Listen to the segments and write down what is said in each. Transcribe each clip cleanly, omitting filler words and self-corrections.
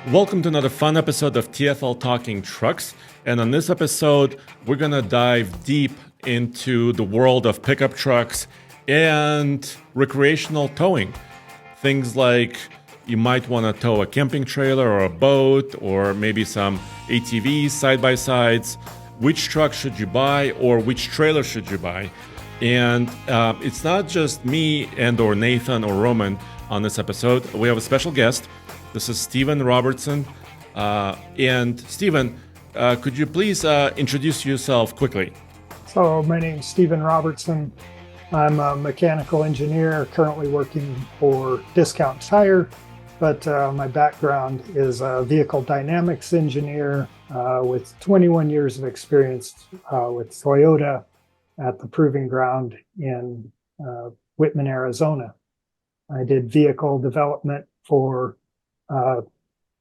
Welcome to another fun episode of TFL Talking Trucks. And on this episode, we're going to dive deep into the world of pickup trucks and recreational towing. Things like you might want to tow a camping trailer or a boat or maybe some ATVs, side-by-sides. Which truck should you buy or which trailer should you buy? And it's not just me and or Nathan or Roman on this episode. We have a special guest. This is Stephen Robertson. And Stephen, could you please introduce yourself quickly? So my name's Stephen Robertson. I'm a mechanical engineer currently working for Discount Tire, but my background is a vehicle dynamics engineer with 21 years of experience with Toyota at the Proving Ground in Whitman, Arizona. I did vehicle development for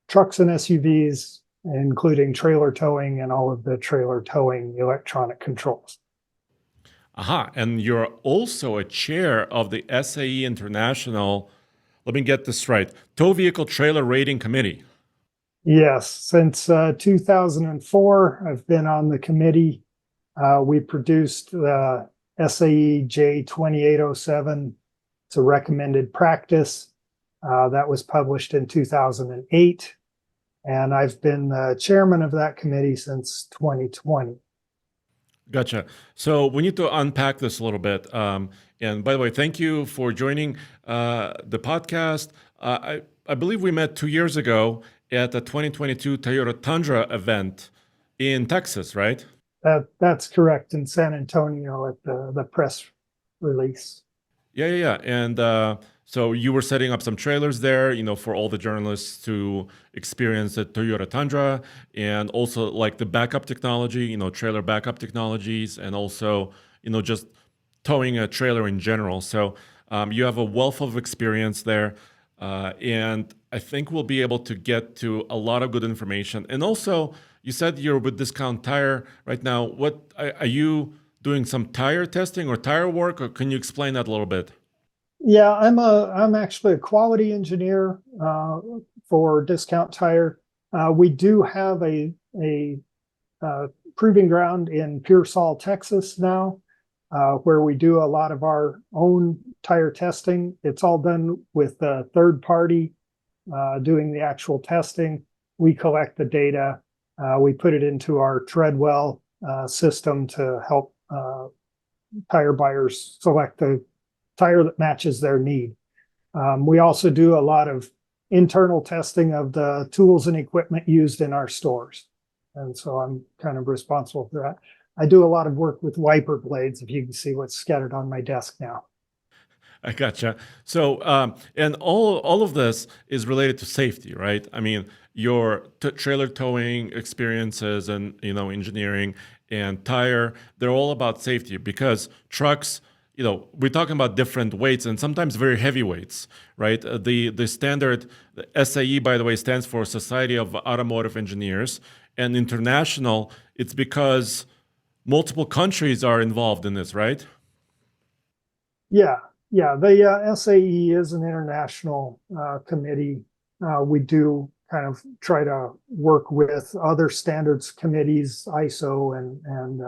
trucks and SUVs, including trailer towing and all of the trailer towing electronic controls. Aha, and you're also a chair of the SAE International, let me get this right, Tow Vehicle Trailer Rating Committee. Yes, since 2004, I've been on the committee. We produced the SAE J2807. It's a recommended practice. That was published in 2008, and I've been the chairman of that committee since 2020. Gotcha. So we need to unpack this a little bit. And by the way, thank you for joining the podcast. I believe we met 2 years ago at the 2022 Toyota Tundra event in Texas, right? That's correct, in San Antonio at the press release. Yeah. And so you were setting up some trailers there, for all the journalists to experience the Toyota Tundra and also like the backup technology, trailer backup technologies, and also, just towing a trailer in general. So you have a wealth of experience there. And I think we'll be able to get to a lot of good information. And also, you said you're with Discount Tire right now. What are you doing, some tire testing or tire work, or can you explain that a little bit? Yeah, I'm actually a quality engineer for Discount Tire. We do have a proving ground in Pearsall, Texas now, where we do a lot of our own tire testing. It's all done with a third party doing the actual testing. We collect the data. We put it into our Treadwell system to help tire buyers select the tire that matches their need. We also do a lot of internal testing of the tools and equipment used in our stores. And so I'm kind of responsible for that. I do a lot of work with wiper blades, if you can see what's scattered on my desk now. I gotcha. So, and all of this is related to safety, right? I mean, your trailer towing experiences and, engineering and tire, they're all about safety because trucks, we're talking about different weights and sometimes very heavy weights, right? The standard, the SAE, by the way, stands for Society of Automotive Engineers, and international, it's because multiple countries are involved in this, right? Yeah. The SAE is an international committee. We do kind of try to work with other standards committees, ISO and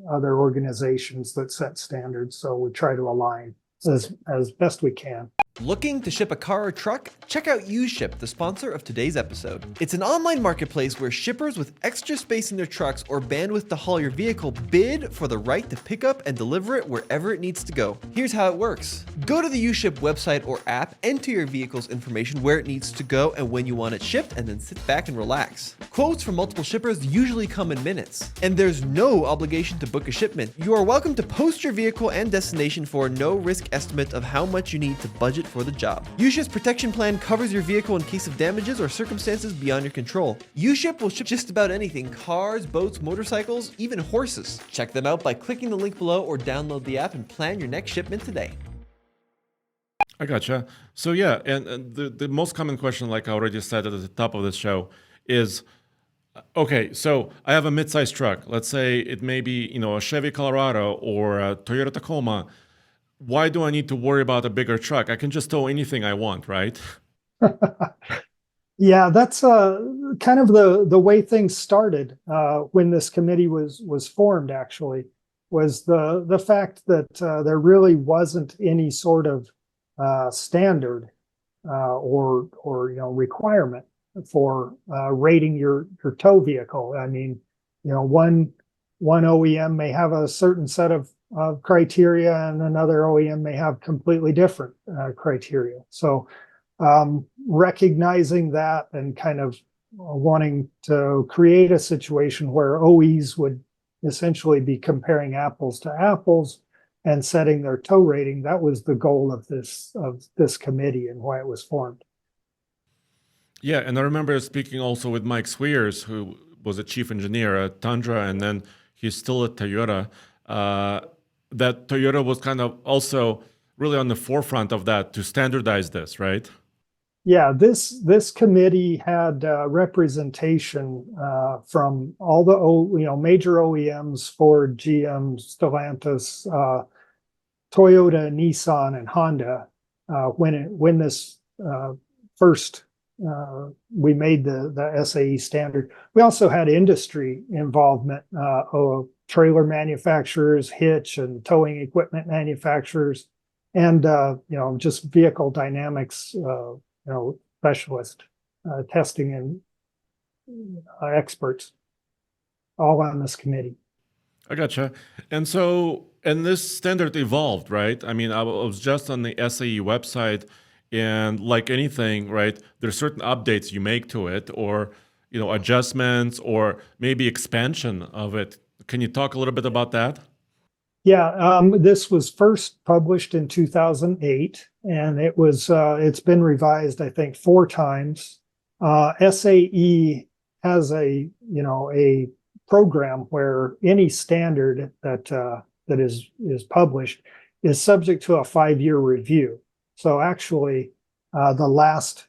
other organizations that set standards. So we try to align as best we can. Looking to ship a car or truck? Check out UShip, the sponsor of today's episode. It's an online marketplace where shippers with extra space in their trucks or bandwidth to haul your vehicle bid for the right to pick up and deliver it wherever it needs to go. Here's how it works. Go to the UShip website or app, enter your vehicle's information where it needs to go and when you want it shipped, and then sit back and relax. Quotes from multiple shippers usually come in minutes, and there's no obligation to book a shipment. You are welcome to post your vehicle and destination for a no-risk estimate of how much you need to budget for the job. UShip's protection plan covers your vehicle in case of damages or circumstances beyond your control. UShip will ship just about anything: cars, boats, motorcycles, even horses. Check them out by clicking the link below or download the app and plan your next shipment today. I gotcha. So yeah, and the most common question, like I already said at the top of the show, is, okay, so I have a mid-sized truck. Let's say it may be, a Chevy Colorado or a Toyota Tacoma. Why do I need to worry about a bigger truck? I can just tow anything I want, right? Yeah, that's kind of the way things started when this committee was formed. Actually, was the fact that there really wasn't any sort of standard or requirement for rating your tow vehicle. I mean, one OEM may have a certain set of criteria, and another OEM may have completely different criteria. So recognizing that and kind of wanting to create a situation where OEs would essentially be comparing apples to apples and setting their tow rating. That was the goal of this committee and why it was formed. Yeah, and I remember speaking also with Mike Swears, who was a chief engineer at Tundra, and then he's still at Toyota. Uh, that Toyota was kind of also really on the forefront of that to standardize this, right? Yeah, this committee had representation from all the major OEMs: Ford, GM, Stellantis, Toyota, Nissan, and Honda. When this first we made the SAE standard, we also had industry involvement of trailer manufacturers, hitch and towing equipment manufacturers, and just vehicle dynamics specialist testing and experts all on this committee. I gotcha. And so, and this standard evolved, right? I mean, I was just on the SAE website, and like anything, right, there's certain updates you make to it, or adjustments, or maybe expansion of it. Can you talk a little bit about that? Yeah, this was first published in 2008, and it's been revised, I think, 4 times. SAE has a program where any standard that is published is subject to a 5-year review. So actually, the last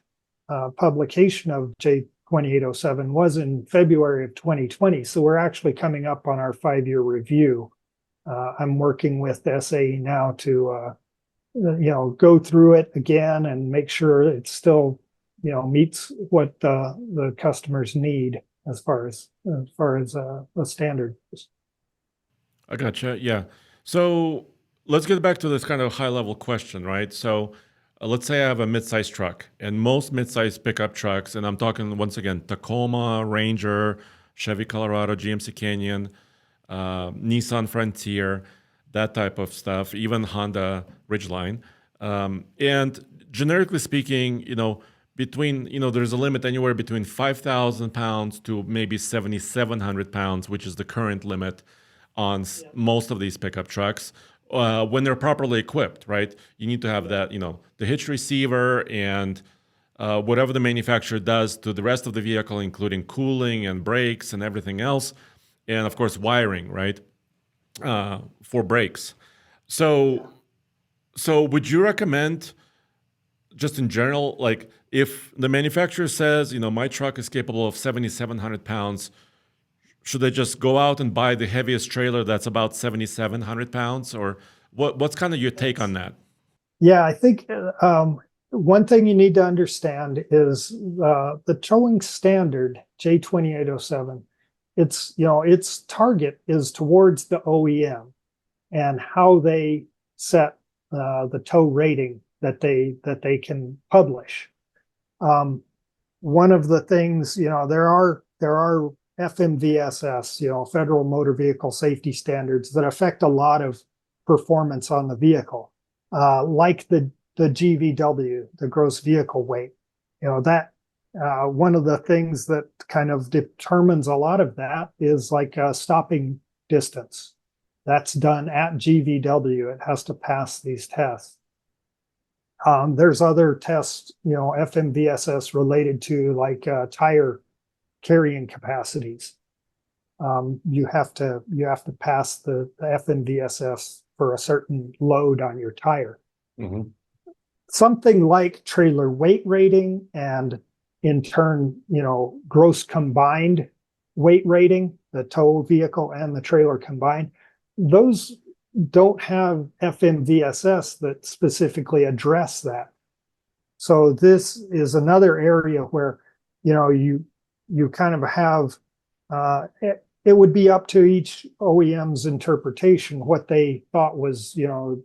publication of J2807 was in February of 2020. So we're actually coming up on our 5-year review. I'm working with SAE now to go through it again and make sure it still meets what the customers need as far as a standard. I gotcha. Yeah. So let's get back to this kind of high level question, right? So let's say I have a mid-sized truck, and most mid-sized pickup trucks, and I'm talking once again Tacoma, Ranger, Chevy Colorado, GMC Canyon, Nissan Frontier, that type of stuff, even Honda Ridgeline. And generically speaking, there's a limit anywhere between 5,000 pounds to maybe 7,700 pounds, which is the current limit on most of these pickup trucks. When they're properly equipped, right? You need to have that, the hitch receiver and whatever the manufacturer does to the rest of the vehicle, including cooling and brakes and everything else. And of course, wiring, right? For brakes. So, so would you recommend, just in general, like if the manufacturer says, my truck is capable of 7,700 pounds, should they just go out and buy the heaviest trailer that's about 7,700 pounds? Or what's kind of your take on that? Yeah, I think one thing you need to understand is the towing standard J2807. Its target is towards the OEM and how they set the tow rating that they can publish. One of the things, there are FMVSS, Federal Motor Vehicle Safety Standards, that affect a lot of performance on the vehicle, like the GVW, the gross vehicle weight. That one of the things that kind of determines a lot of that is like stopping distance. That's done at GVW. It has to pass these tests. There's other tests, FMVSS related to like tire carrying capacities. You have to pass the FMVSS for a certain load on your tire. Mm-hmm. Something like trailer weight rating, and in turn, gross combined weight rating, the tow vehicle and the trailer combined, those don't have FMVSS that specifically address that. So this is another area where you kind of have it would be up to each OEM's interpretation what they thought was, the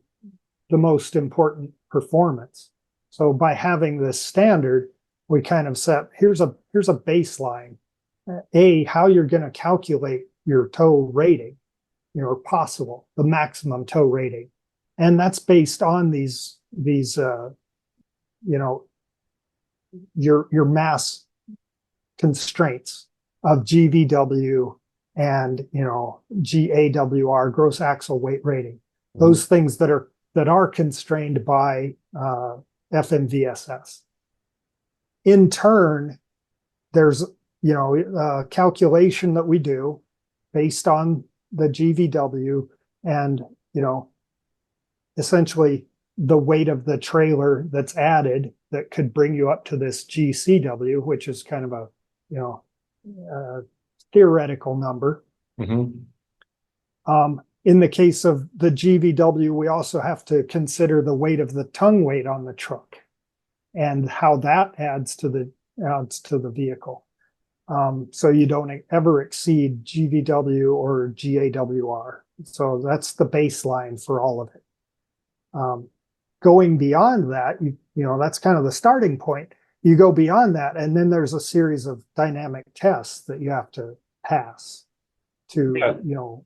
most important performance. So by having this standard, we kind of set here's a baseline, how you're going to calculate your tow rating, possible, the maximum tow rating, and that's based on these your mass constraints of GVW and GAWR, gross axle weight rating, those things that are constrained by FMVSS. In turn, there's a calculation that we do based on the GVW and essentially the weight of the trailer that's added that could bring you up to this GCW, which is kind of a theoretical number. In the case of the GVW, we also have to consider the weight of the tongue weight on the truck and how that adds to the vehicle. So you don't ever exceed GVW or GAWR. So that's the baseline for all of it. Going beyond that, that's kind of the starting point. You go beyond that, and then there's a series of dynamic tests that you have to pass to,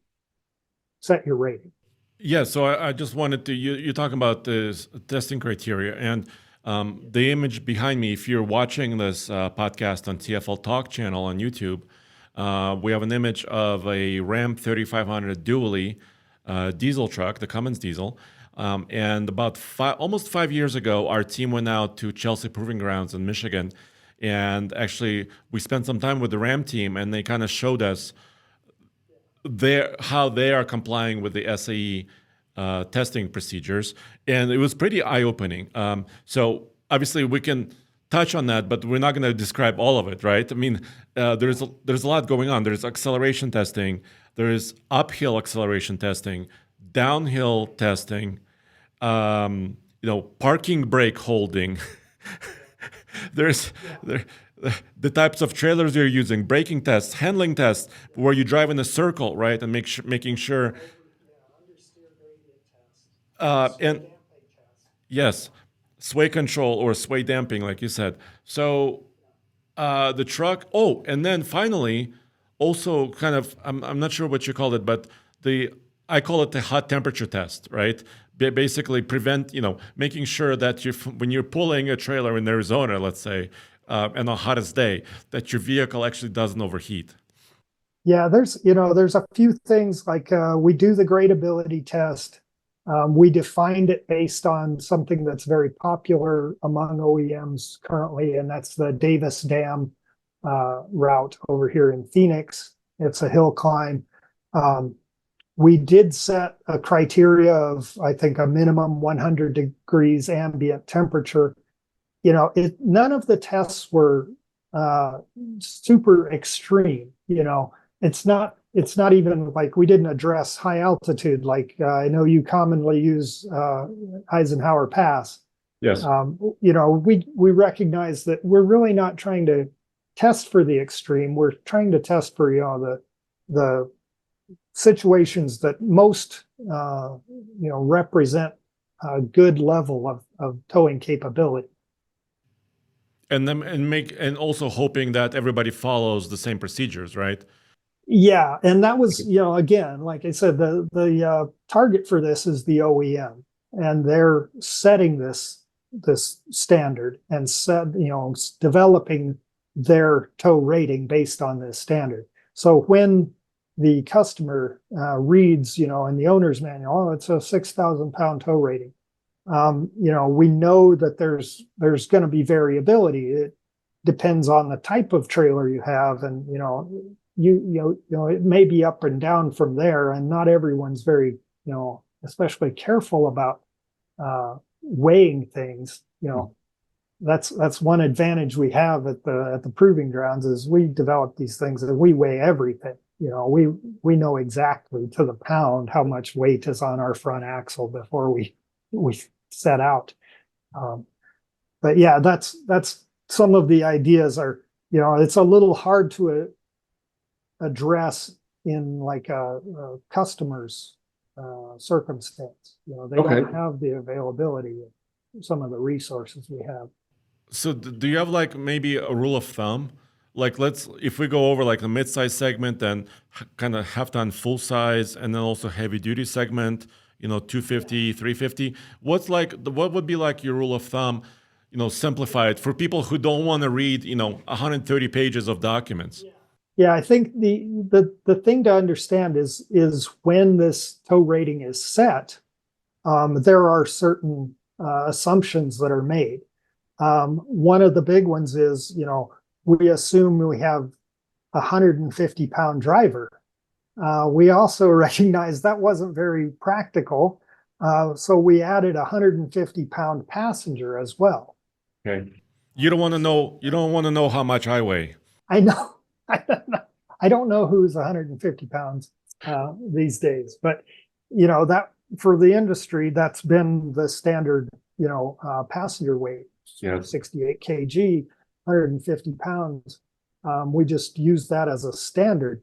set your rating. Yeah, so I just wanted to, you're talking about this testing criteria, and the image behind me, if you're watching this podcast on TFL Talk channel on YouTube, we have an image of a Ram 3500 dually diesel truck, the Cummins diesel. And about almost 5 years ago, our team went out to Chelsea Proving Grounds in Michigan. And actually, we spent some time with the Ram team, and they kind of showed us how they are complying with the SAE testing procedures. And it was pretty eye-opening. So obviously, we can touch on that, but we're not going to describe all of it, right? I mean, there's a lot going on. There's acceleration testing. There's uphill acceleration testing, downhill testing, parking brake holding. There's the types of trailers you're using, braking tests, handling tests, where you drive in a circle, right, and making sure. And yes, sway control or sway damping, like you said. So the truck. Oh, and then finally, also kind of, I'm not sure what you called it, but I call it the hot temperature test, right? Basically making sure that when you're pulling a trailer in Arizona, let's say, on the hottest day, that your vehicle actually doesn't overheat. Yeah, there's a few things like we do the gradability test. We defined it based on something that's very popular among OEMs currently, and that's the Davis Dam route over here in Phoenix. It's a hill climb. We did set a criteria of, I think, a minimum 100 degrees ambient temperature. None of the tests were super extreme. It's not even like we didn't address high altitude. Like I know you commonly use Eisenhower Pass. Yes. We recognize that we're really not trying to test for the extreme. We're trying to test for the situations that most represent a good level of towing capability. And also hoping that everybody follows the same procedures, right? Yeah, and that was, again, like I said, the target for this is the OEM, and they're setting this standard and developing their tow rating based on this standard. So when the customer reads, in the owner's manual, it's a 6,000 pound tow rating. We know that there's going to be variability. It depends on the type of trailer you have, and it may be up and down from there, and not everyone's very especially careful about weighing things. That's one advantage we have at the proving grounds is we develop these things and we weigh everything. We know exactly to the pound how much weight is on our front axle before we set out. But yeah, that's some of the ideas are, it's a little hard to address in like a customer's circumstance. They don't have the availability of some of the resources we have. So do you have like maybe a rule of thumb? Like if we go over like the mid-size segment, then kind of half ton full size, and then also heavy duty segment, 250, 350. What would be like your rule of thumb, simplified for people who don't want to read, 130 pages of documents? Yeah, I think the thing to understand is when this tow rating is set, there are certain assumptions that are made. One of the big ones is, we assume we have a 150-pound driver. We also recognize that wasn't very practical, so we added a 150-pound passenger as well. Okay. You don't want to know. You don't want to know how much I weigh. I know. I don't know who's 150 pounds these days, but that for the industry, that's been the standard, passenger weight. Yeah. 68 kg, 150 pounds. We just use that as a standard.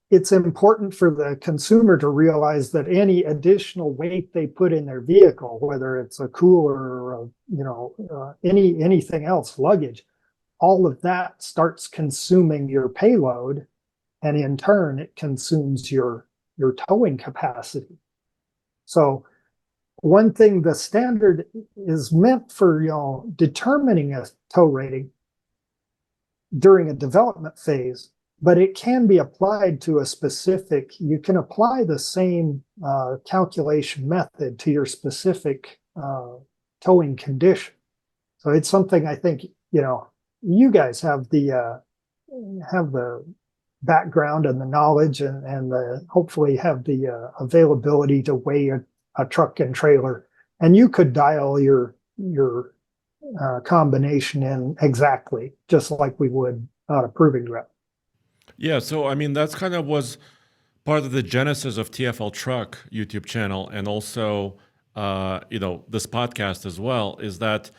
It's important for the consumer to realize that any additional weight they put in their vehicle, whether it's a cooler or anything else, luggage, all of that starts consuming your payload, and in turn, it consumes your towing capacity. So one thing the standard is meant for, determining a tow rating during a development phase, but it can be applied to you can apply the same calculation method to your specific towing condition. So it's something I think, you guys have the background and the knowledge and hopefully have the availability to weigh a truck and trailer, and you could dial your combination in exactly just like we would on a proving ground. Yeah, so I mean that's kind of was part of the genesis of TFL Truck YouTube channel, and also this podcast as well, is that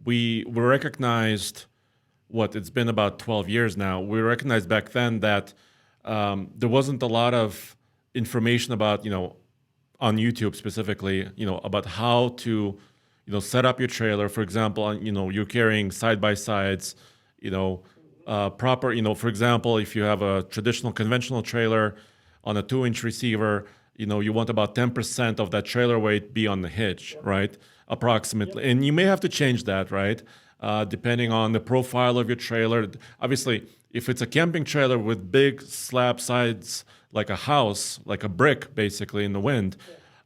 we recognized, it's been about 12 years now. We recognized back then that there wasn't a lot of information about, on YouTube specifically, about how to, set up your trailer. For example, you're carrying side-by-sides, proper, for example, if you have a traditional conventional trailer on a 2-inch receiver, you want about 10% of that trailer weight be on the hitch, right? Approximately. And you may have to change that, right? Depending on the profile of your trailer. Obviously, if it's a camping trailer with big slab sides, like a house, like a brick, basically, in the wind,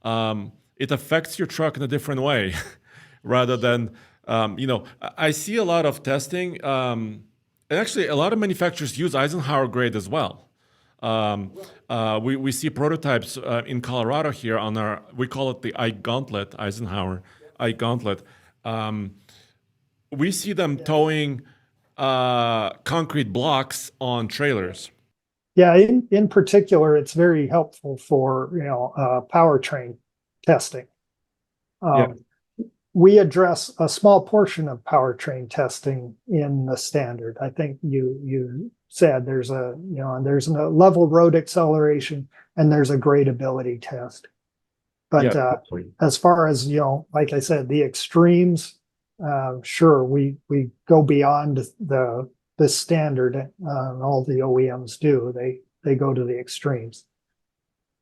it affects your truck in a different way rather than, I see a lot of testing, and actually a lot of manufacturers use Eisenhower grade as well. We see prototypes in Colorado here we call it the Eisenhower Gauntlet. We see them towing concrete blocks on trailers. Yeah, in particular, it's very helpful for powertrain testing. We address a small portion of powertrain testing in the standard. I think you said there's a level road acceleration and there's a gradability test. But as far as like I said, the extremes, sure, we go beyond the standard. All the OEMs do. They go to the extremes.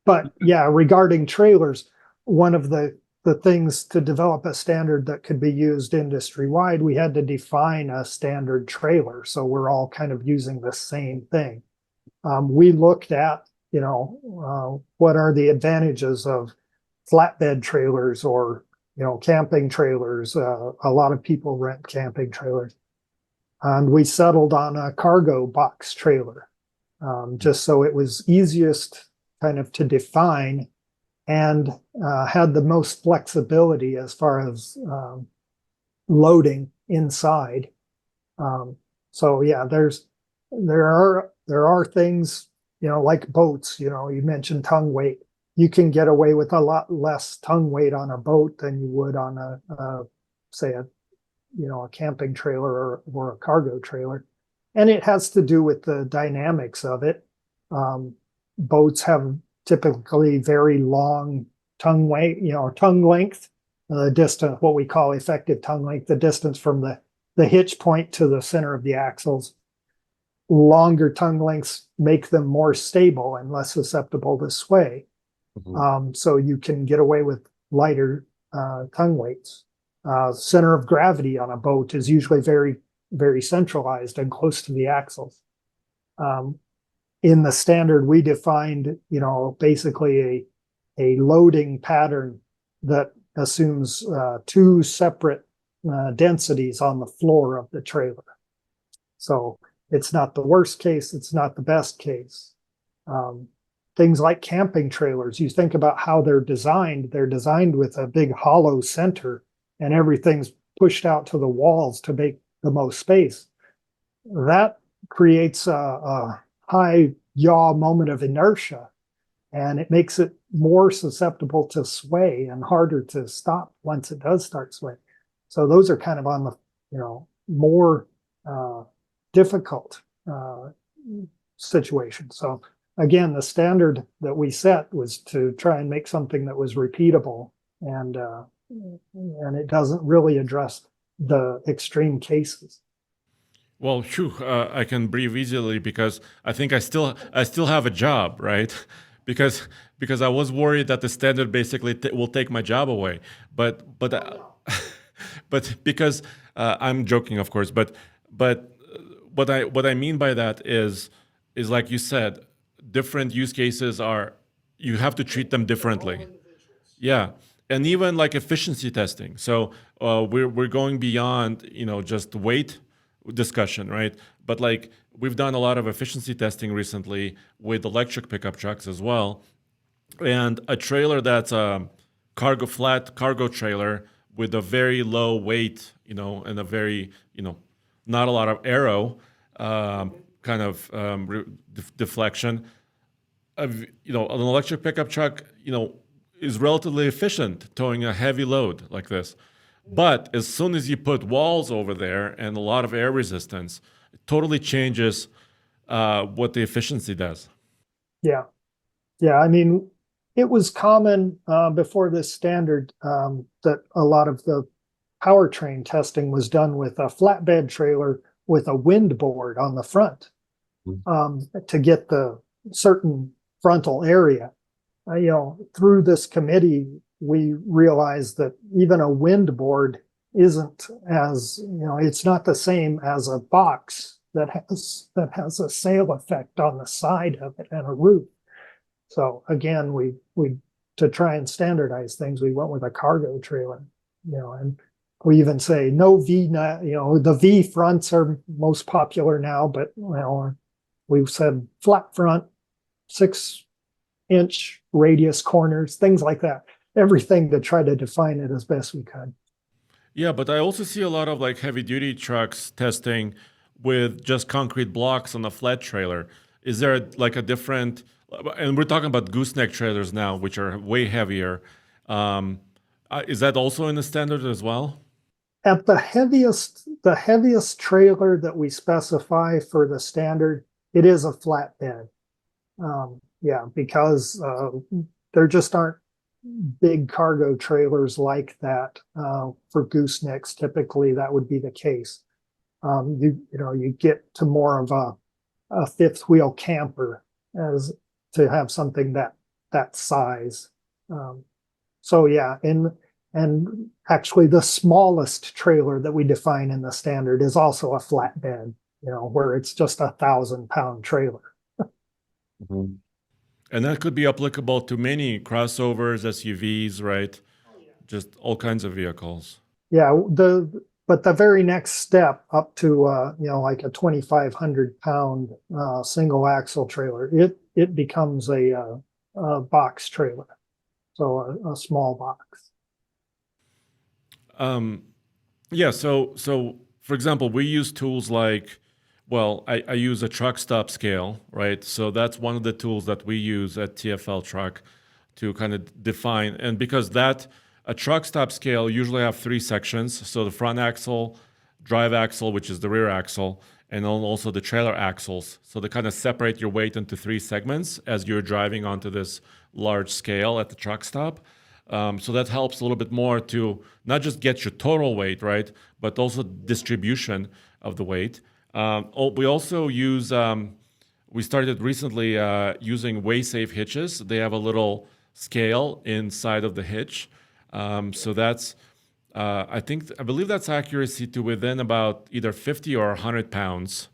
But yeah, regarding trailers, one of the things to develop a standard that could be used industry-wide, we had to define a standard trailer. So we're all kind of using the same thing. We looked at, what are the advantages of flatbed trailers or, camping trailers. A lot of people rent camping trailers. And we settled on a cargo box trailer, just so it was easiest kind of to define and had the most flexibility as far as loading inside. So yeah, there are things, like boats, you mentioned tongue weight. You can get away with a lot less tongue weight on a boat than you would on say a camping trailer or a cargo trailer. And it has to do with the dynamics of it. Um, Boats have typically very long tongue weight, tongue length, distance, what we call effective tongue length, the distance from the hitch point to the center of the axles. Longer tongue lengths make them more stable and less susceptible to sway. So you can get away with lighter tongue weights. Center of gravity on a boat is usually very, very centralized and close to the axles. In the standard, we defined, basically a loading pattern that assumes two separate densities on the floor of the trailer. So it's not the worst case, it's not the best case. Things like camping trailers, you think about how they're designed with a big hollow center and everything's pushed out to the walls to make the most space. That creates a high yaw moment of inertia, and it makes it more susceptible to sway and harder to stop once it does start swaying. So those are kind of on the more difficult situation. So again, the standard that we set was to try and make something that was repeatable, and it doesn't really address the extreme cases. Well, phew, I can breathe easily because I think I still have a job, right? Because I was worried that the standard basically will take my job away, but because I'm joking, of course, but what I mean by that is like you said, different use cases are, you have to treat them differently. Yeah, and even like efficiency testing. So we're going beyond just weight discussion, right? But like we've done a lot of efficiency testing recently with electric pickup trucks as well, and a trailer that's a flat cargo trailer with a very low weight, and a very not a lot of kind of deflection. An electric pickup truck, is relatively efficient towing a heavy load like this. But as soon as you put walls over there and a lot of air resistance, it totally changes what the efficiency does. Yeah. Yeah. I mean, it was common before this standard that a lot of the powertrain testing was done with a flatbed trailer with a wind board on the front to get the certain frontal area. Through this committee, we realized that even a wind board isn't as, it's not the same as a box that has a sail effect on the side of it and a roof. So again, we to try and standardize things, we went with a cargo trailer, and we even say no V, the V fronts are most popular now, but we've said flat front, 6-inch radius corners, things like that. Everything to try to define it as best we could. Yeah, but I also see a lot of like heavy duty trucks testing with just concrete blocks on a flat trailer. Is there like a different, and we're talking about gooseneck trailers now, which are way heavier. Is that also in the standard as well? At the heaviest trailer that we specify for the standard, it is a flatbed. Yeah, because there just aren't big cargo trailers like that for goosenecks. Typically, that would be the case. You get to more of a fifth wheel camper as to have something that size. So yeah, and actually the smallest trailer that we define in the standard is also a flatbed, where it's just 1,000-pound trailer. Mm-hmm. And that could be applicable to many crossovers, SUVs, right? Just all kinds of vehicles. Yeah, but the very next step up to like a 2,500-pound single axle trailer, it becomes a box trailer, so a small box. Yeah. So for example, we use tools like, well, I use a truck stop scale, right? So that's one of the tools that we use at TFL Truck to kind of define, and because a truck stop scale usually have 3 sections. So the front axle, drive axle, which is the rear axle, and then also the trailer axles. So they kind of separate your weight into three segments as you're driving onto this large scale at the truck stop. So that helps a little bit more to not just get your total weight, right, but also distribution of the weight. We also use, we started recently using WaySafe hitches. They have a little scale inside of the hitch. So that's, I believe that's accuracy to within about either 50 or 100 pounds.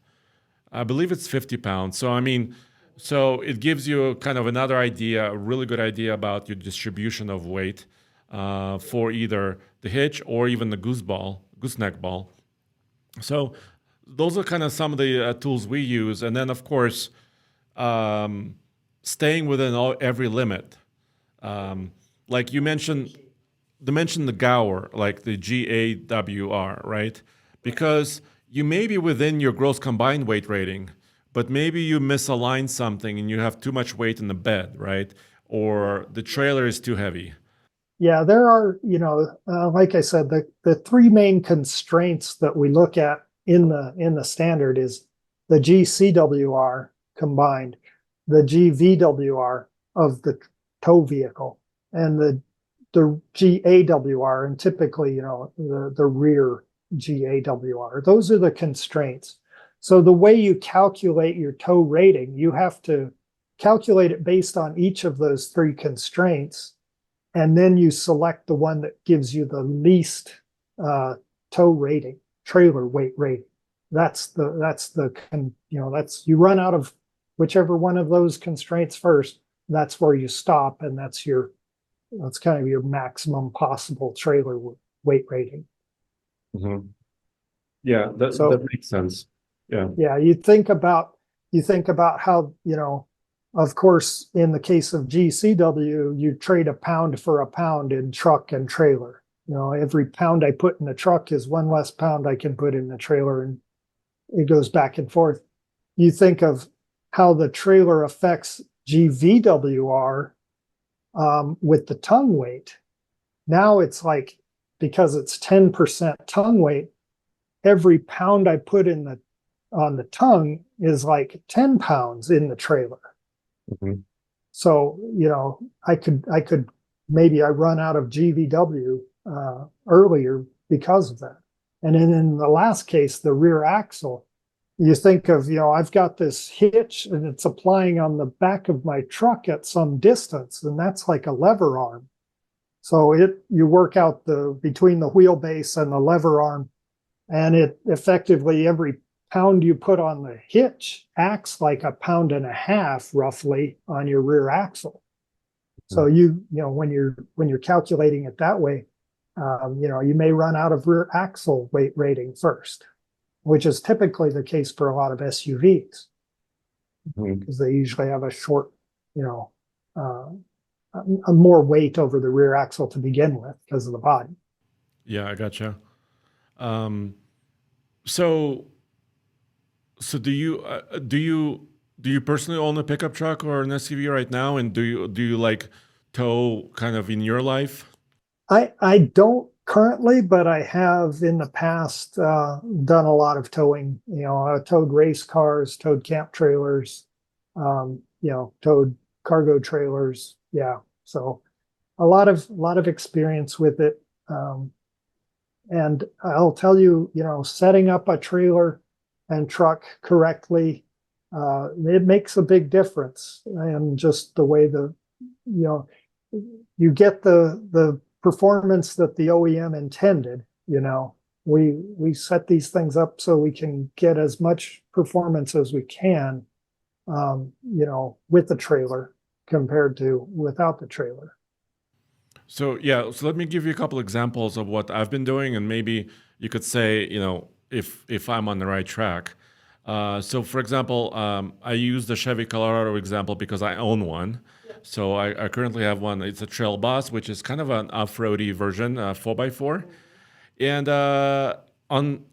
I believe it's 50 pounds. So, I mean, so it gives you kind of another idea, a really good idea about your distribution of weight for either the hitch or even the gooseneck ball. So those are kind of some of the tools we use. And then, of course, staying within every limit. Like you mentioned, the Gower, like the GAWR, right? Because you may be within your gross combined weight rating, but maybe you misalign something and you have too much weight in the bed, right? Or the trailer is too heavy. Yeah, there are, like I said, the three main constraints that we look at in the standard is the GCWR combined, the GVWR of the tow vehicle, and the GAWR, and typically, the rear GAWR. Those are the constraints. So the way you calculate your tow rating, you have to calculate it based on each of those three constraints, and then you select the one that gives you the least tow rating, trailer weight rating. That's you run out of whichever one of those constraints first. That's where you stop, and that's kind of your maximum possible trailer weight rating. Mm-hmm. Yeah, that makes sense. Yeah. Yeah, you think about how, of course, in the case of GCW, you trade a pound for a pound in truck and trailer. Every pound I put in the truck is one less pound I can put in the trailer, and it goes back and forth. You think of how the trailer affects GVWR with the tongue weight. Now it's like, because it's 10% tongue weight, every pound I put on the tongue is like 10 pounds in the trailer. Mm-hmm. So, I could maybe I run out of GVW earlier because of that. And then in the last case, the rear axle, you think of, I've got this hitch and it's applying on the back of my truck at some distance, and that's like a lever arm. So you work out between the wheelbase and the lever arm, and it effectively, every pound you put on the hitch acts like a pound and a half roughly on your rear axle. So when you're calculating it that way, you may run out of rear axle weight rating first, which is typically the case for a lot of SUVs, because they usually have a short, a more weight over the rear axle to begin with because of the body. Yeah, I gotcha. So do you personally own a pickup truck or an SUV right now, and do you like tow kind of in your life? I don't currently, but I have in the past done a lot of towing. I towed race cars, towed camp trailers, towed cargo trailers. Yeah, so a lot of experience with it. And I'll tell you, setting up a trailer and truck correctly, it makes a big difference. And just the way you get the performance that the OEM intended. We set these things up so we can get as much performance as we can, with the trailer compared to without the trailer. So let me give you a couple examples of what I've been doing, and maybe you could say, if I'm on the right track. So, for example, I use the Chevy Colorado example because I own one. So I currently have one. It's a Trail Boss, which is kind of an off-roady version, 4x4. And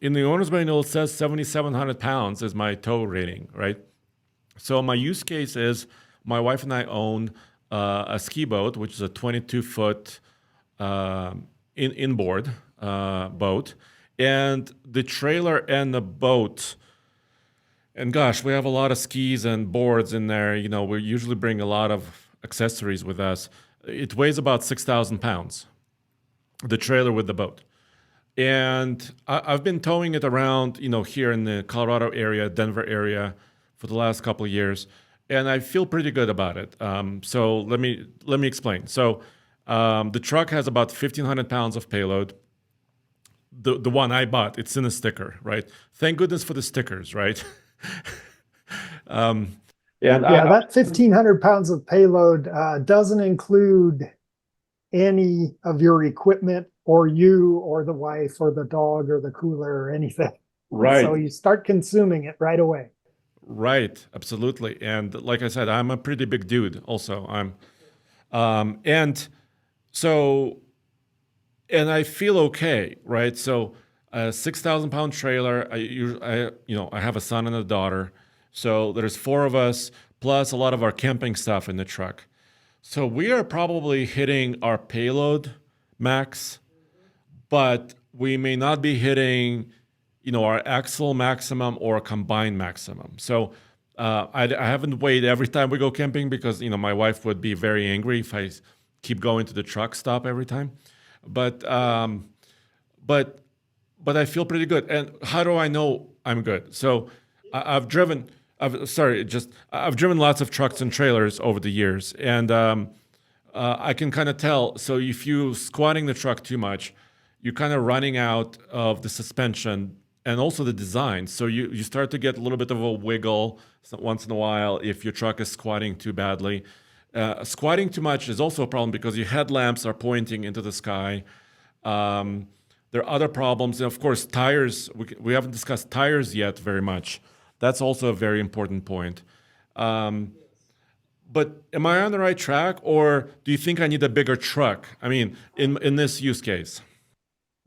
in the owner's manual, it says 7,700 pounds is my tow rating, right? So my use case is my wife and I own a ski boat, which is a 22-foot inboard boat. And the trailer and the boat And gosh, we have a lot of skis and boards in there. We usually bring a lot of accessories with us. It weighs about 6,000 pounds, the trailer with the boat. And I've been towing it around, here in the Colorado area, Denver area, for the last couple of years, and I feel pretty good about it. So let me explain. So the truck has about 1,500 pounds of payload. The one I bought, it's in a sticker, right? Thank goodness for the stickers, right? And Yeah, that 1,500 pounds of payload doesn't include any of your equipment or you or the wife or the dog or the cooler or anything. Right. So you start consuming it right away. Right, absolutely. And like I said, I'm a pretty big dude also. And I feel okay, right? So a 6,000 pound trailer, I have a son and a daughter. So there's four of us, plus a lot of our camping stuff in the truck. So we are probably hitting our payload max, but we may not be hitting, our axle maximum or combined maximum. So I haven't weighed every time we go camping because, my wife would be very angry if I keep going to the truck stop every time. But I feel pretty good. And how do I know I'm good? So I've driven lots of trucks and trailers over the years, and I can kind of tell. So if you squatting the truck too much, you're kind of running out of the suspension and also the design. So you start to get a little bit of a wiggle once in a while if your truck is squatting too badly. Squatting too much is also a problem because your headlamps are pointing into the sky. There are other problems. And of course, tires. We haven't discussed tires yet very much. That's also a very important point. But am I on the right track, or do you think I need a bigger truck? I mean, in this use case.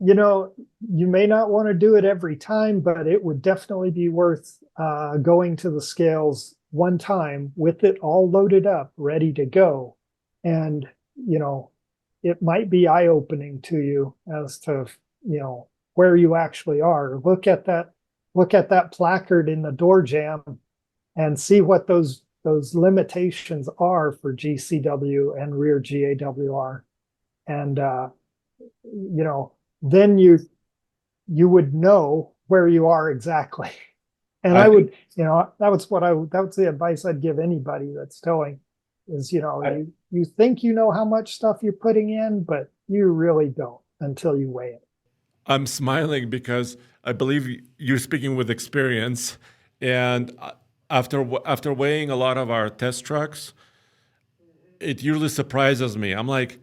You may not want to do it every time, but it would definitely be worth going to the scales one time with it all loaded up, ready to go. And, it might be eye-opening to you as to, where you actually are. Look at that placard in the door jamb and see what those limitations are for GCW and rear GAWR. And, then you would know where you are exactly. And I would, that's the advice I'd give anybody that's towing is, you think you know how much stuff you're putting in, but you really don't until you weigh it. I'm smiling because I believe you're speaking with experience. And after weighing a lot of our test trucks, it usually surprises me. I'm like,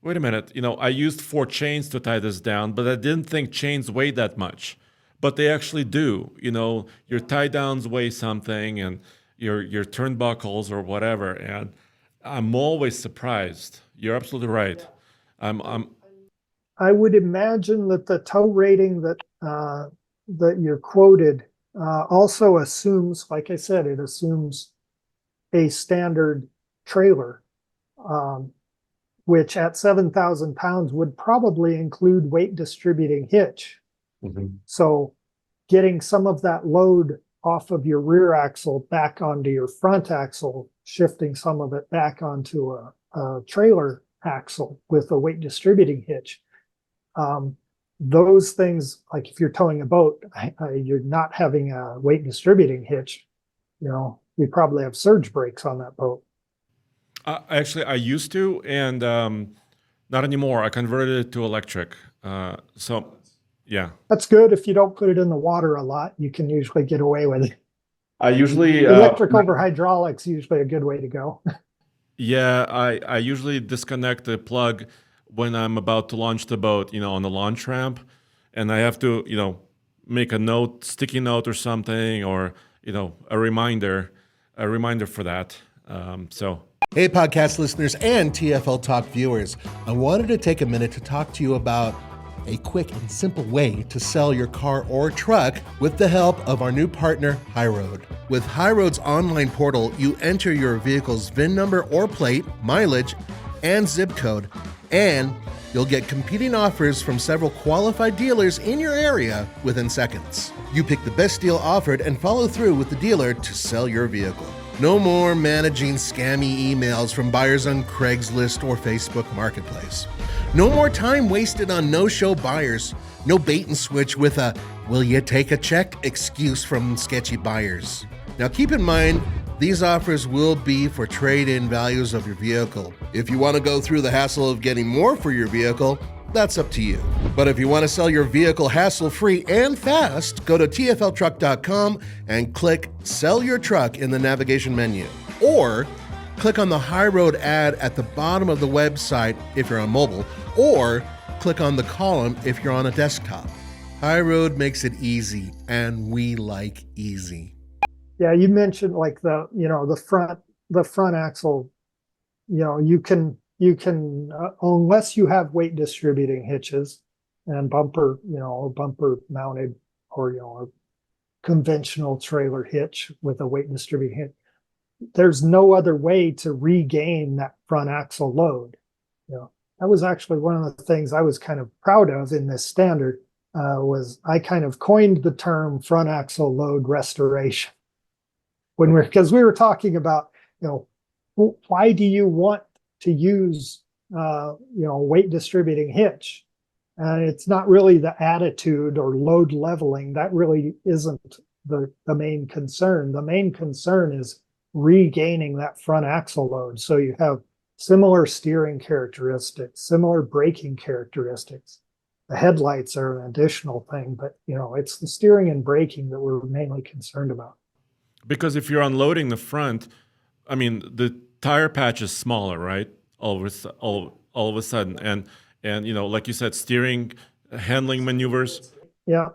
wait a minute, I used 4 chains to tie this down, but I didn't think chains weighed that much. But they actually do. Your tie downs weigh something, and your turnbuckles or whatever. And I'm always surprised. You're absolutely right. I would imagine that the tow rating that you're quoted also assumes, like I said, it assumes a standard trailer, which at 7,000 pounds would probably include weight distributing hitch. Mm-hmm. So getting some of that load off of your rear axle back onto your front axle, shifting some of it back onto a trailer axle with a weight distributing hitch. Those things, like if you're towing a boat, you're not having a weight distributing hitch. We probably have surge brakes on that boat. Actually, I used to, and not anymore. I converted it to electric. So, yeah. That's good. If you don't put it in the water a lot, you can usually get away with it. I usually electric over hydraulics usually a good way to go. Yeah, I usually disconnect the plug when I'm about to launch the boat, on the launch ramp, and I have to, make a note, sticky note or something, or a reminder for that. Hey, podcast listeners and TFL Talk viewers, I wanted to take a minute to talk to you about a quick and simple way to sell your car or truck with the help of our new partner, HighRoad. With HighRoad's online portal, you enter your vehicle's VIN number or plate, mileage, and zip code, And you'll get competing offers from several qualified dealers in your area within seconds. You pick the best deal offered and follow through with the dealer to sell your vehicle. No more managing scammy emails from buyers on Craigslist or Facebook Marketplace. No more time wasted on no-show buyers. No bait and switch with a "will you take a check" excuse from sketchy buyers. Now keep in mind, these offers will be for trade-in values of your vehicle. If you want to go through the hassle of getting more for your vehicle, that's up to you. But if you want to sell your vehicle hassle-free and fast, go to tfltruck.com and click Sell Your Truck in the navigation menu. Or click on the High Road ad at the bottom of the website if you're on mobile, or click on the column if you're on a desktop. High Road makes it easy, and we like easy. Yeah, you mentioned like the front axle, you can unless you have weight distributing hitches and bumper mounted, or a conventional trailer hitch with a weight distributing hitch, there's no other way to regain that front axle load. That was actually one of the things I was kind of proud of in this standard, was I kind of coined the term front axle load restoration. Because we were talking about, why do you want to use, weight distributing hitch? It's not really the attitude or load leveling. That really isn't the main concern. The main concern is regaining that front axle load. So you have similar steering characteristics, similar braking characteristics. The headlights are an additional thing, but it's the steering and braking that we're mainly concerned about. Because if you're unloading the front, I mean, the tire patch is smaller, right? All of a sudden, and like you said, steering, handling maneuvers. Yeah.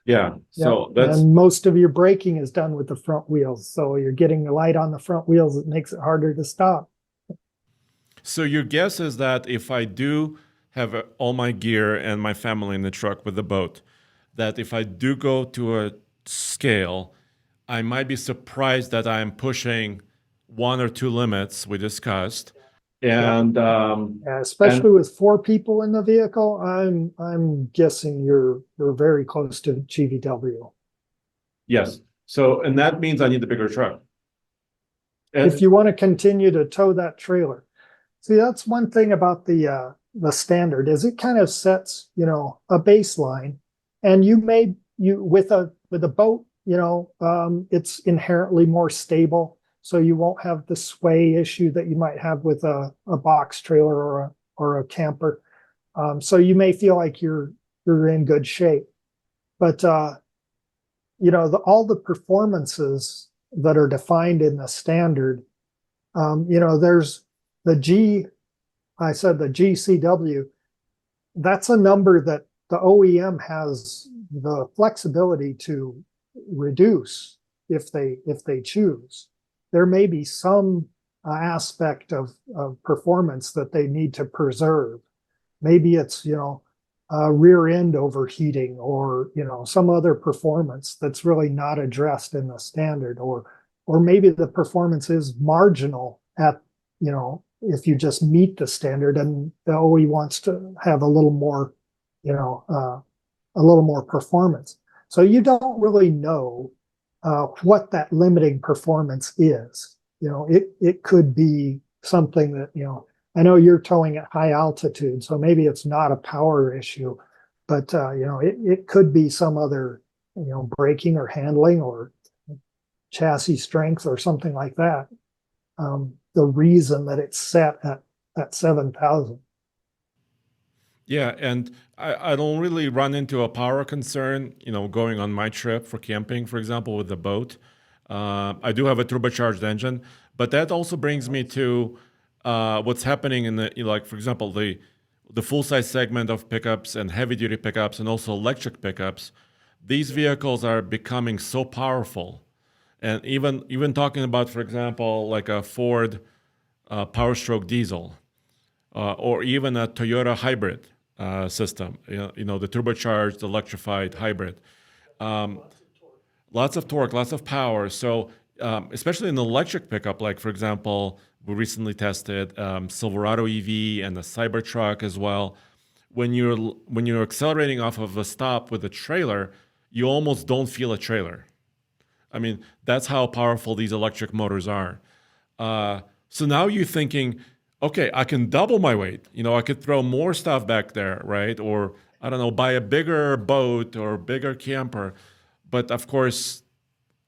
Yeah. So that's, and most of your braking is done with the front wheels. So you're getting the light on the front wheels. It makes it harder to stop. so your guess is that if I do have all my gear and my family in the truck with the boat, that if I do go to a scale, I might be surprised that I'm pushing one or two limits we discussed. And especially with 4 people in the vehicle, I'm guessing you're very close to GVW. yes. So, and that means I need the bigger truck. And If you want to continue to tow that trailer. See, that's one thing about the standard, is it kind of sets, a baseline, and with a boat, it's inherently more stable. So you won't have the sway issue that you might have with a box trailer or a camper. So you may feel like you're in good shape, but all the performances that are defined in the standard, there's the GCW. That's a number that the OEM has the flexibility to reduce if they choose. There may be some aspect of performance that they need to preserve. Maybe it's, rear end overheating, or, some other performance that's really not addressed in the standard, or maybe the performance is marginal at, if you just meet the standard, and the OE wants to have a little more, a little more performance. So you don't really know what that limiting performance is. It could be something that, I know you're towing at high altitude, so maybe it's not a power issue, but it could be some other, braking or handling or chassis strength or something like that. The reason that it's set at 7,000. yeah, and I don't really run into a power concern, going on my trip for camping, for example, with the boat. I do have a turbocharged engine, but that also brings me to what's happening in for example, the full-size segment of pickups and heavy-duty pickups and also electric pickups. These vehicles are becoming so powerful. And even talking about, for example, like a Ford Power Stroke diesel, or even a Toyota hybrid system, the turbocharged electrified hybrid. Lots of torque, lots of power. So especially in the electric pickup, like for example, we recently tested Silverado EV and the Cybertruck as well. When you're accelerating off of a stop with a trailer, you almost don't feel a trailer. I mean, that's how powerful these electric motors are. So now you're thinking, okay, I can double my weight. I could throw more stuff back there, right? Or I don't know, buy a bigger boat or bigger camper. But of course,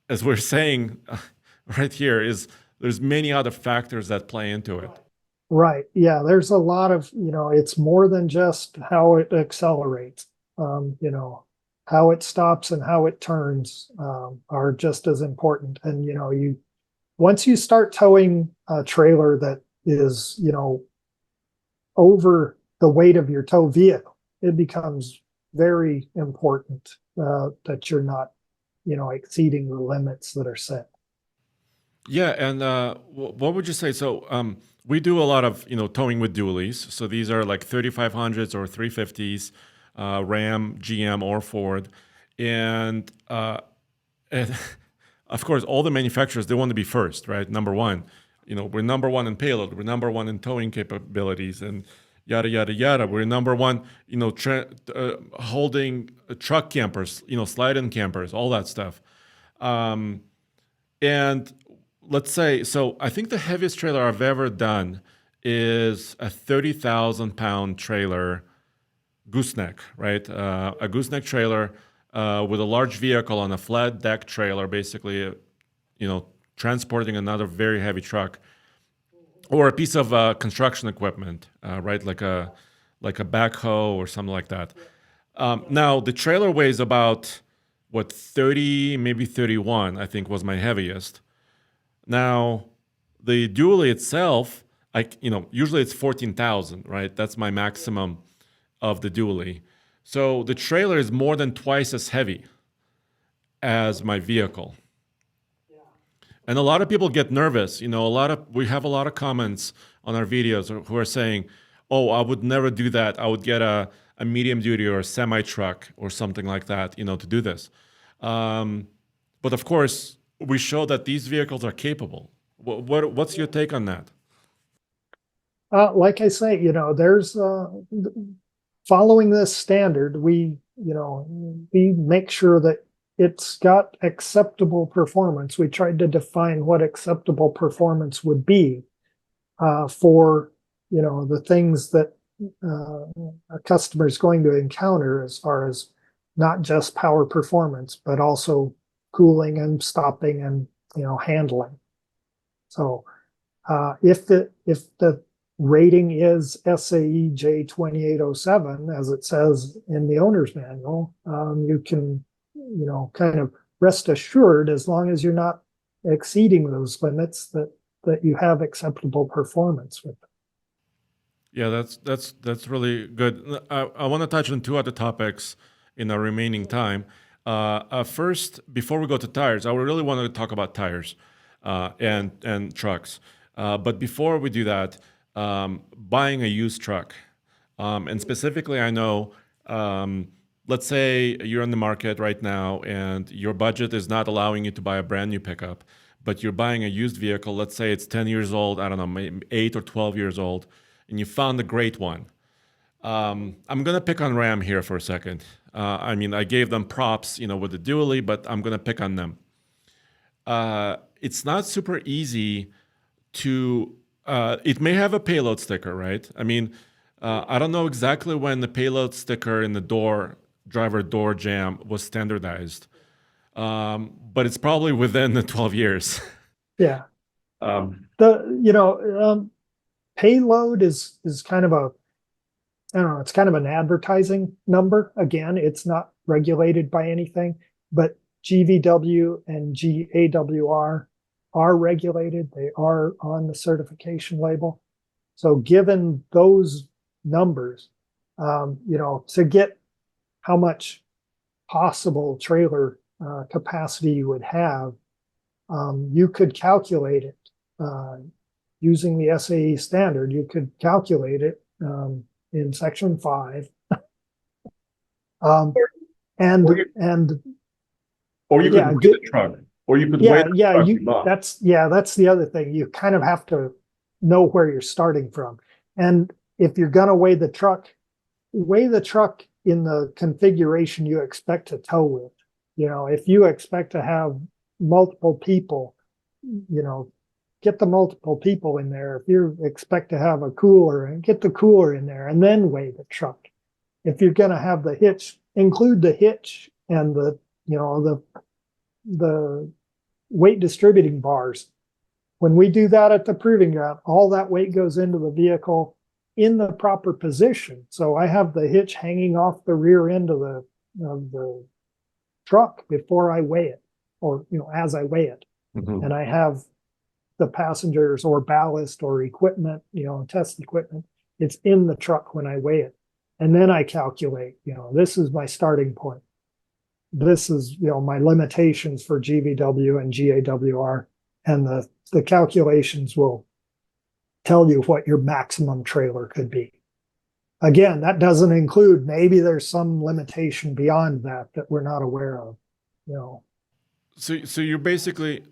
as we're saying right here, is there's many other factors that play into it. Right. Yeah. There's a lot of, it's more than just how it accelerates. How it stops and how it turns are just as important. And, once you start towing a trailer that is, over the weight of your tow vehicle, it becomes very important that you're not, exceeding the limits that are set. Yeah, and what would you say? So we do a lot of towing with dualies. So these are like 3500s or 350s, Ram, GM, or Ford, and of course all the manufacturers, they want to be first, right? Number one. We're number one in payload. We're number one in towing capabilities, and yada yada yada. We're number one, holding truck campers, slide-in campers, all that stuff. And let's say, so I think the heaviest trailer I've ever done is a 30,000-pound trailer, gooseneck, right? A gooseneck trailer with a large vehicle on a flat deck trailer, basically, transporting another very heavy truck or a piece of construction equipment, right? Like a backhoe or something like that. Now the trailer weighs about 30, maybe 31, I think was my heaviest. Now the dually itself, usually it's 14,000, right? That's my maximum of the dually. So the trailer is more than twice as heavy as my vehicle. And a lot of people get nervous. We have a lot of comments on our videos who are saying, "Oh, I would never do that. I would get a medium duty or a semi truck or something like that, to do this." But of course, we show that these vehicles are capable. What's your take on that? Like I say, there's following this standard, we make sure that it's got acceptable performance. We tried to define what acceptable performance would be for the things that a customer is going to encounter, as far as not just power performance, but also cooling and stopping and handling. So if the rating is SAE J2807, as it says in the owner's manual, you can kind of rest assured, as long as you're not exceeding those limits, that you have acceptable performance with it. Yeah, that's really good. I want to touch on two other topics in our remaining time. First, before we go to tires, I really want to talk about tires and trucks. But before we do that, buying a used truck, and specifically, I know, let's say you're in the market right now and your budget is not allowing you to buy a brand new pickup, but you're buying a used vehicle. Let's say it's 10 years old, I don't know, maybe 8 or 12 years old, and you found a great one. I'm going to pick on Ram here for a second. I gave them props, with the dually, but I'm going to pick on them. It's not super easy to, it may have a payload sticker, right? I don't know exactly when the payload sticker in the driver door jamb was standardized, but it's probably within the 12 years. Yeah. Payload is kind of I don't know, it's kind of an advertising number. Again, it's not regulated by anything, but GVW and GAWR are regulated. They are on the certification label. So given those numbers, to get how much possible trailer capacity you would have, you could calculate it using the SAE standard. You could calculate it in section 5. Or you could get a truck. Or you could weigh the Yeah, truck you bought. that's the other thing. You kind of have to know where you're starting from. And if you're gonna weigh the truck in the configuration you expect to tow with. If you expect to have multiple people, get the multiple people in there. If you expect to have a cooler, and get the cooler in there and then weigh the truck. If you're gonna have the hitch, include the hitch and the weight distributing bars. When we do that at the proving ground, all that weight goes into the vehicle in the proper position. So I have the hitch hanging off the rear end of the truck before I weigh it, or as I weigh it. Mhm. And I have the passengers or ballast or equipment, test equipment. It's in the truck when I weigh it. And then I calculate, this is my starting point. This is, my limitations for GVW and GAWR, and the calculations will tell you what your maximum trailer could be. Again, that doesn't include, maybe there's some limitation beyond that we're not aware of. So you're basically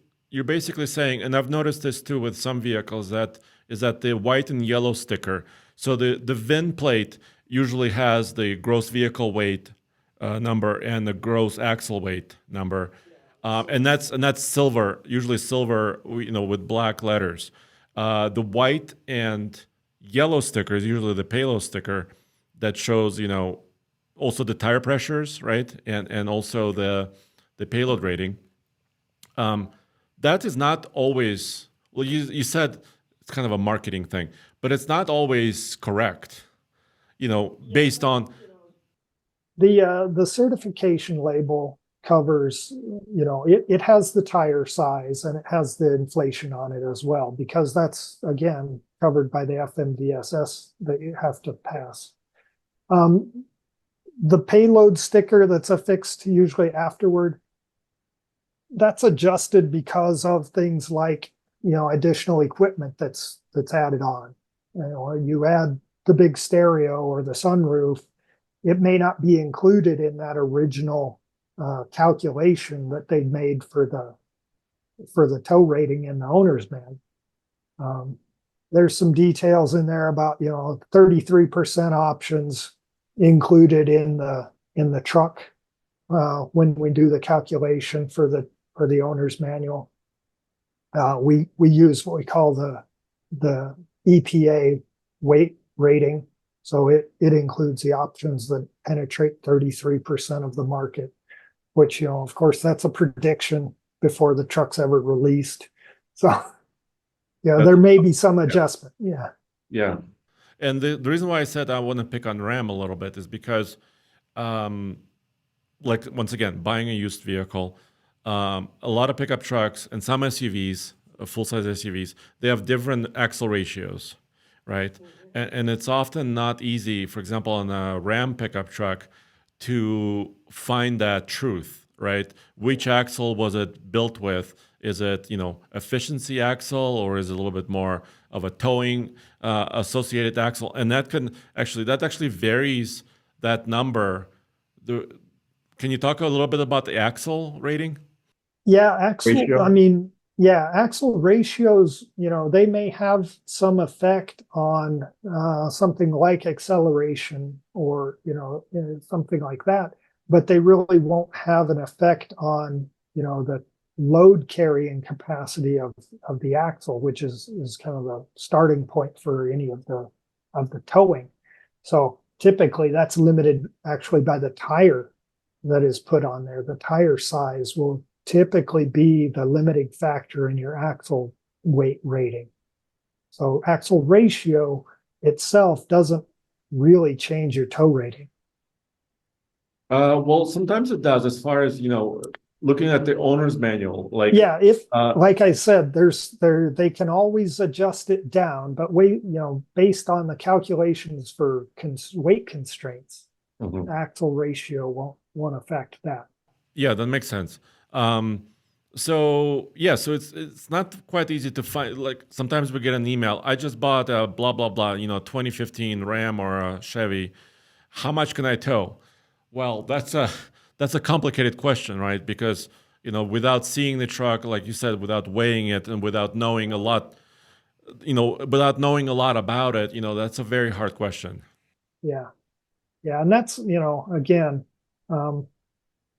saying, and I've noticed this too with some vehicles, that the white and yellow sticker. So the VIN plate usually has the gross vehicle weight number and the gross axle weight number, and that's silver, usually silver, with black letters. The white and yellow sticker is usually the payload sticker that shows, also the tire pressures, right, and also the payload rating. That is not always, well, you said it's kind of a marketing thing, but it's not always correct, based on. The certification label covers, it has the tire size and it has the inflation on it as well, because that's, again, covered by the FMVSS that you have to pass. The payload sticker that's affixed usually afterward, that's adjusted because of things like, additional equipment that's added on. You add the big stereo or the sunroof, it may not be included in that original calculation that they made for the tow rating in the owner's manual. There's some details in there about 33% options included in the truck when we do the calculation for the owner's manual. We use what we call the EPA weight rating. So it includes the options that penetrate 33% of the market, which, of course, that's a prediction before the truck's ever released. So, there may be some adjustment. Yeah. Yeah. And the reason why I said I want to pick on Ram a little bit is because, like, once again, buying a used vehicle, a lot of pickup trucks and some SUVs, full-size SUVs, they have different axle ratios, right? And it's often not easy, for example, on a Ram pickup truck, to find that truth, right? Which axle was it built with? Is it, efficiency axle, or is it a little bit more of a towing associated axle? And that actually varies, that number. Can you talk a little bit about the axle rating? Yeah, axle. Ratio? I mean, axle ratios, they may have some effect on something like acceleration or, something like that, but they really won't have an effect on, the load carrying capacity of the axle, which is kind of the starting point for any of the towing. So typically that's limited actually by the tire that is put on there. The tire size will typically be the limiting factor in your axle weight rating. So axle ratio itself doesn't really change your tow rating. Well, sometimes it does, as far as, looking at the owner's manual. Like, like I said, they can always adjust it down, but based on the calculations for weight constraints, axle ratio won't affect that. Yeah, that makes sense. So it's not quite easy to find. Like, sometimes we get an email, I just bought a blah blah blah, 2015 Ram or a Chevy. How much can I tow? Well, that's a complicated question, right? Because without seeing the truck, like you said, without weighing it and without knowing a lot, about it, that's a very hard question. Yeah. Yeah. And that's, again,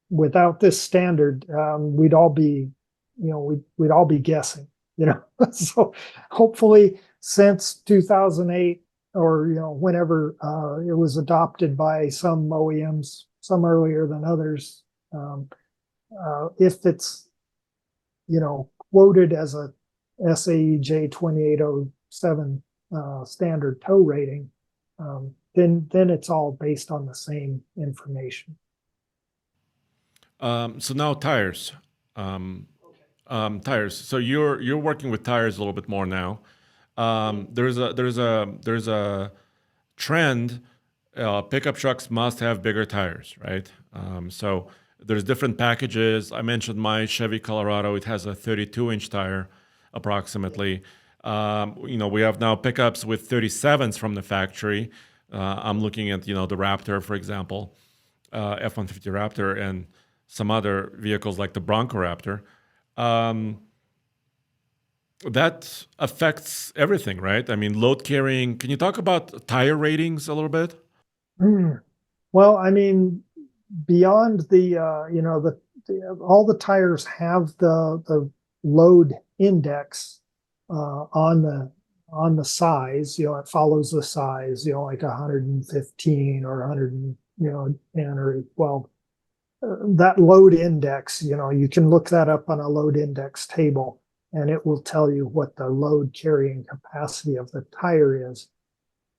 without this standard, we'd all be, we'd all be guessing, So hopefully since 2008 or, whenever it was adopted by some OEMs, some earlier than others, if it's, quoted as a SAE J2807 standard tow rating, then it's all based on the same information. So now tires. Tires. So you're working with tires a little bit more now. There's a trend. Pickup trucks must have bigger tires, right? So there's different packages. I mentioned my Chevy Colorado. It has a 32-inch tire, approximately. We have now pickups with 37s from the factory. I'm looking at the Raptor, for example, F-150 Raptor, and some other vehicles like the Bronco Raptor. That affects everything, right? I mean, load carrying. Can you talk about tire ratings a little bit? Well, I mean, beyond the all the tires have the load index on the size. It follows the size. Like 115 or 110 or 12. That load index, you can look that up on a load index table, and it will tell you what the load carrying capacity of the tire is.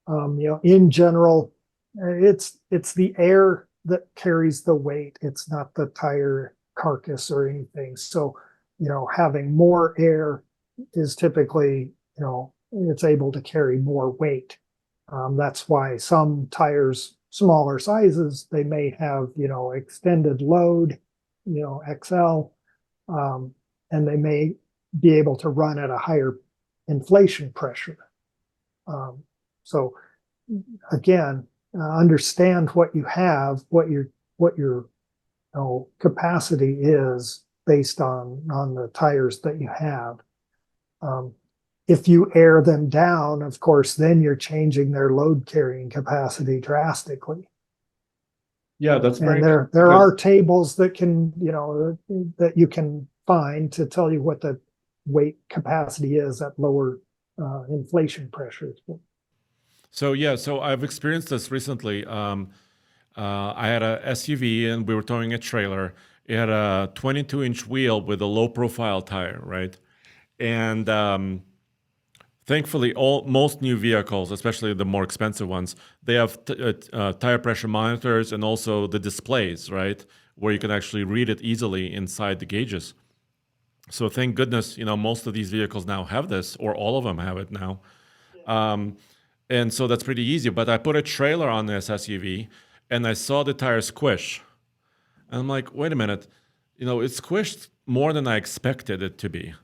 In general, it's the air that carries the weight. It's not the tire carcass or anything. So, having more air is typically, it's able to carry more weight. That's why some tires, smaller sizes, they may have, extended load, XL, and they may be able to run at a higher inflation pressure. So again, understand what you have, what your capacity is based on the tires that you have. If you air them down, of course, then you're changing their load carrying capacity drastically. Yeah, that's And very there are tables that can, that you can find to tell you what the weight capacity is at lower inflation pressures. So I've experienced this recently. I had a SUV and we were towing a trailer. It had a 22-inch wheel with a low-profile tire, right? And thankfully, most new vehicles, especially the more expensive ones, they have tire pressure monitors and also the displays, right, where you can actually read it easily inside the gauges. So thank goodness, most of these vehicles now have this, or all of them have it now. And so that's pretty easy. But I put a trailer on this SUV, and I saw the tire squish. And I'm like, wait a minute, it squished more than I expected it to be.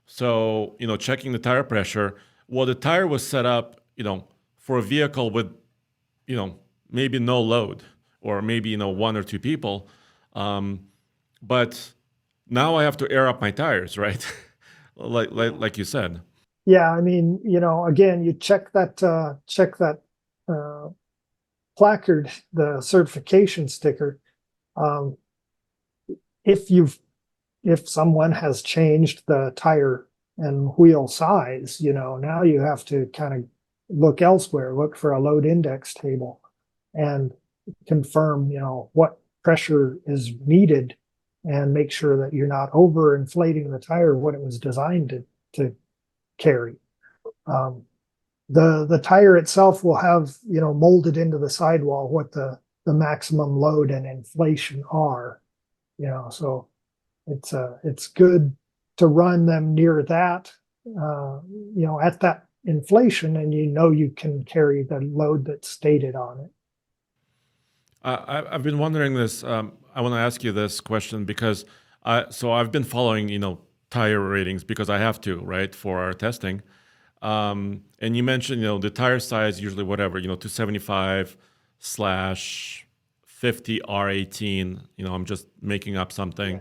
So, checking the tire pressure, well, the tire was set up, for a vehicle with, maybe no load or maybe, one or two people. But now I have to air up my tires, right? like you said. Yeah, I mean, again, you check that placard, the certification sticker. If someone has changed the tire and wheel size, now you have to kind of look elsewhere, look for a load index table and confirm, what pressure is needed and make sure that you're not overinflating the tire what it was designed to carry. The tire itself will have, molded into the sidewall what the maximum load and inflation are, so it's good to run them near that, at that inflation, and you can carry the load that's stated on it. I've been wondering this. I want to ask you this question because I've been following, tire ratings because I have to, right, for our testing. And you mentioned, the tire size usually whatever, 275/50 R18. I'm just making up something.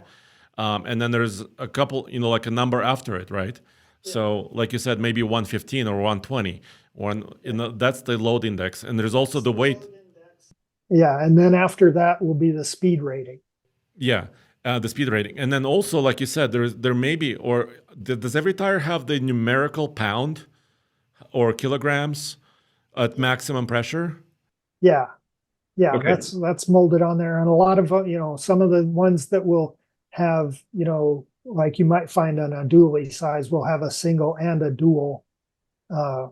And then there's a couple, like a number after it, right? So like you said, maybe 115 or 120. That's the load index. And there's also the weight. Yeah, and then after that will be the speed rating. Yeah, the speed rating. And then also, like you said, there may be, or does every tire have the numerical pound or kilograms at maximum pressure? Yeah, yeah, Okay. that's molded on there, and a lot of some of the ones that will have like you might find on a dually size will have a single and a dual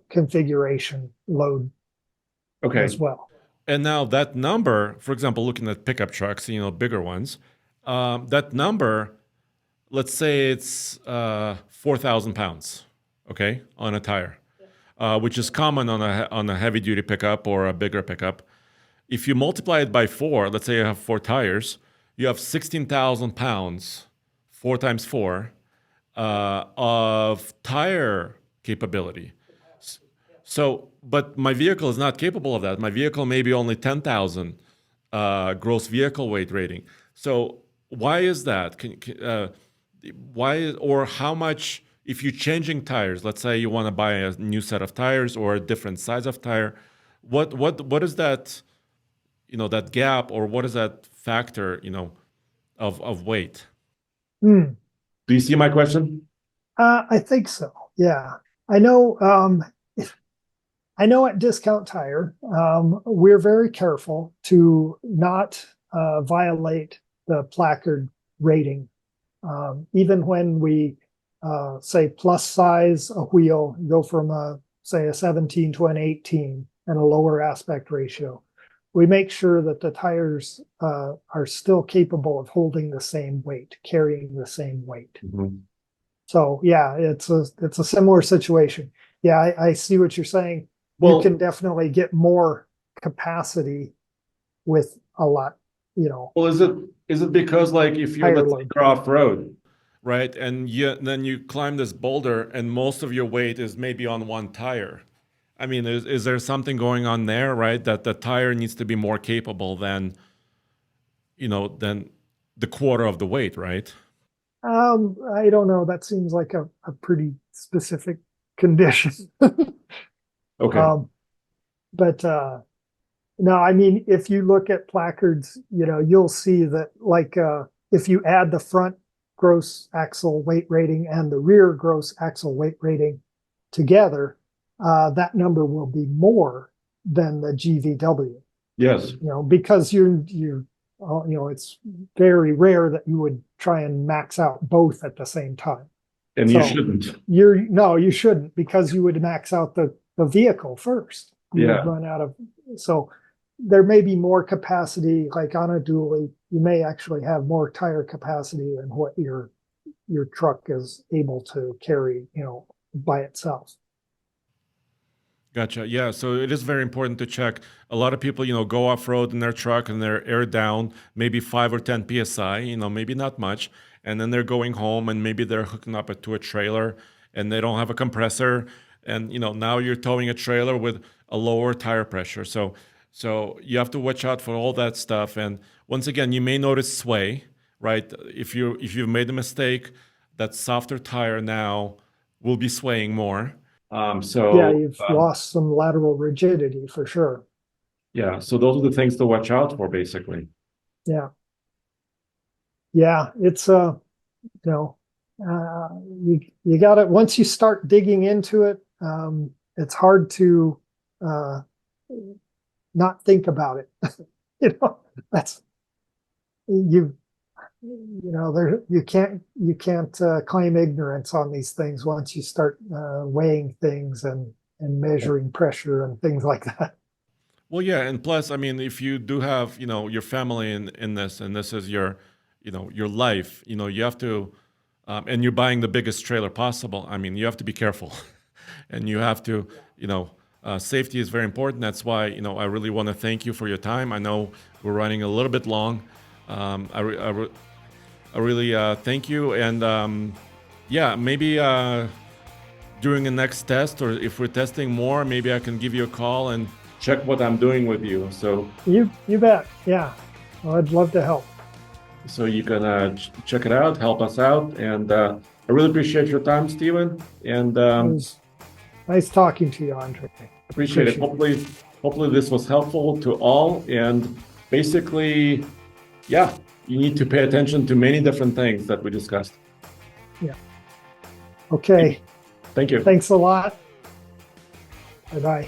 configuration load Okay. as well. And now that number, for example, looking at pickup trucks, bigger ones, that number, let's say it's 4,000 pounds, okay, on a tire, which is common on a heavy duty pickup or a bigger pickup. If you multiply it by 4, let's say you have 4 tires, you have 16,000 pounds, 4 times 4, of tire capability. So, but my vehicle is not capable of that. My vehicle may be only 10,000 gross vehicle weight rating. So why is that? Or how much, if you're changing tires, let's say you want to buy a new set of tires or a different size of tire, what is that, that gap, or what is that factor, of weight? Hmm. Do you see my question? I think so. Yeah, I know. I know at Discount Tire, we're very careful to not violate the placard rating. Even when we say plus size a wheel, go from say a 17 to an 18 and a lower aspect ratio. We make sure that the tires are still capable of holding the same weight, carrying the same weight. Mm-hmm. So yeah, it's a similar situation. Yeah, I see what you're saying. Well, you can definitely get more capacity with a lot, Well, is it because, like, if you're, higher let's say, load. you're off road, right, and then you climb this boulder, and most of your weight is maybe on one tire? I mean, is there something going on there, right? That the tire needs to be more capable than the quarter of the weight, right? I don't know. That seems like a pretty specific condition. Okay. But no, I mean, if you look at placards, you'll see that, like, if you add the front gross axle weight rating and the rear gross axle weight rating together, that number will be more than the GVW. Yes. Because it's very rare that you would try and max out both at the same time. And you shouldn't. You shouldn't, because you would max out the vehicle first. You would run out of. So there may be more capacity, like on a dually, you may actually have more tire capacity than what your truck is able to carry, by itself. Gotcha. Yeah. So it is very important to check. A lot of people, go off road in their truck and they're aired down, maybe 5 or 10 psi, maybe not much. And then they're going home and maybe they're hooking up to a trailer and they don't have a compressor. And, now you're towing a trailer with a lower tire pressure. So you have to watch out for all that stuff. And once again, you may notice sway, right? If you've made a mistake, that softer tire now will be swaying more. You've lost some lateral rigidity for sure. Yeah, so those are the things to watch out for, basically. Yeah. Yeah, it's you got it. Once you start digging into it, it's hard to not think about it. That's you can't claim ignorance on these things once you start weighing things and measuring pressure and things like that. Well, yeah, and plus, I mean, if you do have, your family in this, and this is your, your life, you have to, and you're buying the biggest trailer possible. I mean, you have to be careful, and you have to, safety is very important. That's why, I really want to thank you for your time. I know we're running a little bit long. I really thank you, and maybe during the next test, or if we're testing more, maybe I can give you a call and check what I'm doing with you. So you bet. Yeah, well, I'd love to help. So you can check it out, help us out. And I really appreciate your time, Steven. And It was nice talking to you, Andre. appreciate it. Hopefully this was helpful to all. And basically, yeah, you need to pay attention to many different things that we discussed. Yeah. Okay. Thank you. Thanks a lot. Bye-bye.